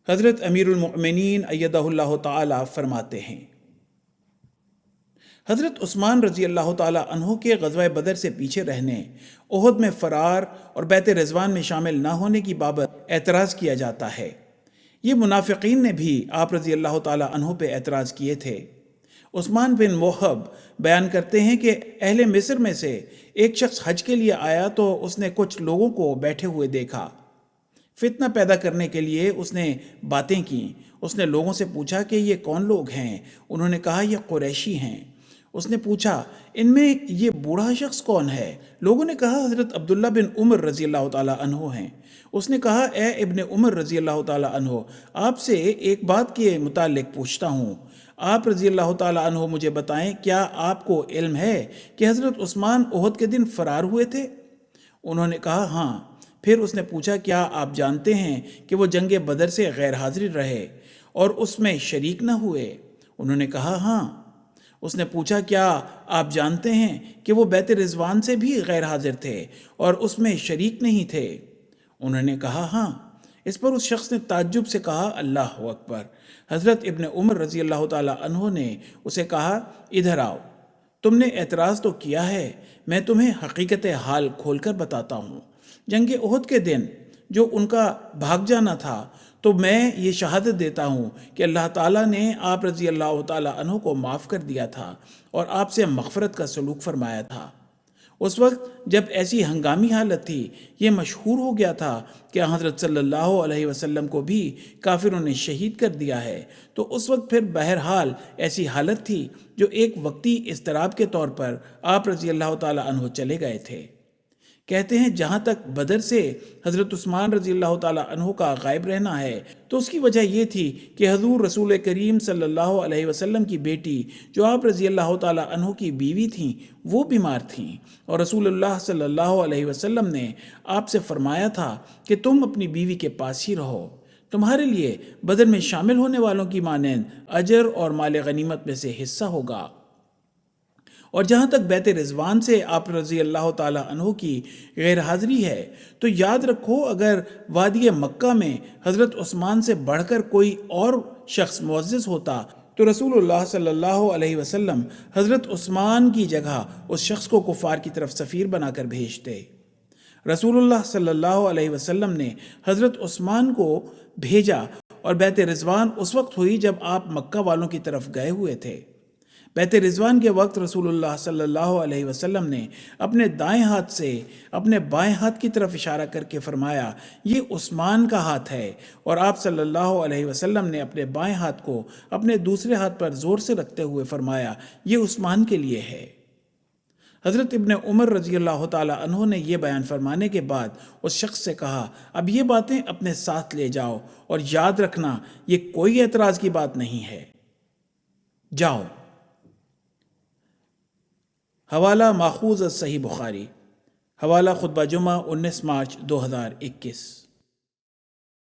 حضرت امیر المؤمنین ایدہ اللہ تعالی فرماتے ہیں، حضرت عثمان رضی اللہ تعالی عنہ کے غزوہ بدر سے پیچھے رہنے، احد میں فرار اور بیعت رضوان میں شامل نہ ہونے کی بابت اعتراض کیا جاتا ہے۔ یہ منافقین نے بھی آپ رضی اللہ تعالی عنہ پہ اعتراض کیے تھے۔ عثمان بن موہب بیان کرتے ہیں کہ اہل مصر میں سے ایک شخص حج کے لیے آیا تو اس نے کچھ لوگوں کو بیٹھے ہوئے دیکھا۔ فتنہ پیدا کرنے کے لیے اس نے باتیں کیں۔ اس نے لوگوں سے پوچھا کہ یہ کون لوگ ہیں؟ انہوں نے کہا یہ قریشی ہیں۔ اس نے پوچھا ان میں یہ بوڑھا شخص کون ہے؟ لوگوں نے کہا حضرت عبداللہ بن عمر رضی اللہ تعالی عنہ ہیں۔ اس نے کہا اے ابن عمر رضی اللہ تعالی عنہ، آپ سے ایک بات کے متعلق پوچھتا ہوں۔ آپ رضی اللہ تعالی عنہ مجھے بتائیں، کیا آپ کو علم ہے کہ حضرت عثمان احد کے دن فرار ہوئے تھے؟ انہوں نے کہا ہاں۔ پھر اس نے پوچھا کیا آپ جانتے ہیں کہ وہ جنگ بدر سے غیر حاضر رہے اور اس میں شریک نہ ہوئے؟ انہوں نے کہا ہاں۔ اس نے پوچھا کیا آپ جانتے ہیں کہ وہ بیعت رضوان سے بھی غیر حاضر تھے اور اس میں شریک نہیں تھے؟ انہوں نے کہا ہاں۔ اس پر اس شخص نے تعجب سے کہا اللہ اکبر۔ حضرت ابن عمر رضی اللہ تعالی عنہ نے اسے کہا ادھر آؤ، تم نے اعتراض تو کیا ہے، میں تمہیں حقیقت حال کھول کر بتاتا ہوں۔ جنگ احد کے دن جو ان کا بھاگ جانا تھا، تو میں یہ شہادت دیتا ہوں کہ اللہ تعالیٰ نے آپ رضی اللہ تعالیٰ عنہ کو معاف کر دیا تھا اور آپ سے مغفرت کا سلوک فرمایا تھا۔ اس وقت جب ایسی ہنگامی حالت تھی، یہ مشہور ہو گیا تھا کہ حضرت صلی اللہ علیہ وسلم کو بھی کافروں نے شہید کر دیا ہے، تو اس وقت پھر بہرحال ایسی حالت تھی جو ایک وقتی اضطراب کے طور پر آپ رضی اللہ تعالیٰ عنہ چلے گئے تھے۔ کہتے ہیں جہاں تک بدر سے حضرت عثمان رضی اللہ تعالیٰ عنہ کا غائب رہنا ہے، تو اس کی وجہ یہ تھی کہ حضور رسول کریم صلی اللہ علیہ وسلم کی بیٹی جو آپ رضی اللہ تعالیٰ عنہ کی بیوی تھیں، وہ بیمار تھیں، اور رسول اللہ صلی اللہ علیہ وسلم نے آپ سے فرمایا تھا کہ تم اپنی بیوی کے پاس ہی رہو، تمہارے لیے بدر میں شامل ہونے والوں کی مانند اجر اور مال غنیمت میں سے حصہ ہوگا۔ اور جہاں تک بیعت رضوان سے آپ رضی اللہ تعالیٰ عنہ کی غیر حاضری ہے، تو یاد رکھو اگر وادی مکہ میں حضرت عثمان سے بڑھ کر کوئی اور شخص معزز ہوتا تو رسول اللہ صلی اللہ علیہ وسلم حضرت عثمان کی جگہ اس شخص کو کفار کی طرف سفیر بنا کر بھیجتے۔ رسول اللہ صلی اللہ علیہ وسلم نے حضرت عثمان کو بھیجا اور بیعت رضوان اس وقت ہوئی جب آپ مکہ والوں کی طرف گئے ہوئے تھے۔ بیعت رضوان کے وقت رسول اللہ صلی اللہ علیہ وسلم نے اپنے دائیں ہاتھ سے اپنے بائیں ہاتھ کی طرف اشارہ کر کے فرمایا یہ عثمان کا ہاتھ ہے، اور آپ صلی اللہ علیہ وسلم نے اپنے بائیں ہاتھ کو اپنے دوسرے ہاتھ پر زور سے رکھتے ہوئے فرمایا یہ عثمان کے لیے ہے۔ حضرت ابن عمر رضی اللہ تعالی عنہ نے یہ بیان فرمانے کے بعد اس شخص سے کہا اب یہ باتیں اپنے ساتھ لے جاؤ اور یاد رکھنا یہ کوئی اعتراض کی بات نہیں ہے، جاؤ۔ حوالہ ماخوذ از صحیح بخاری، حوالہ خطبہ جمعہ 19 مارچ 2021۔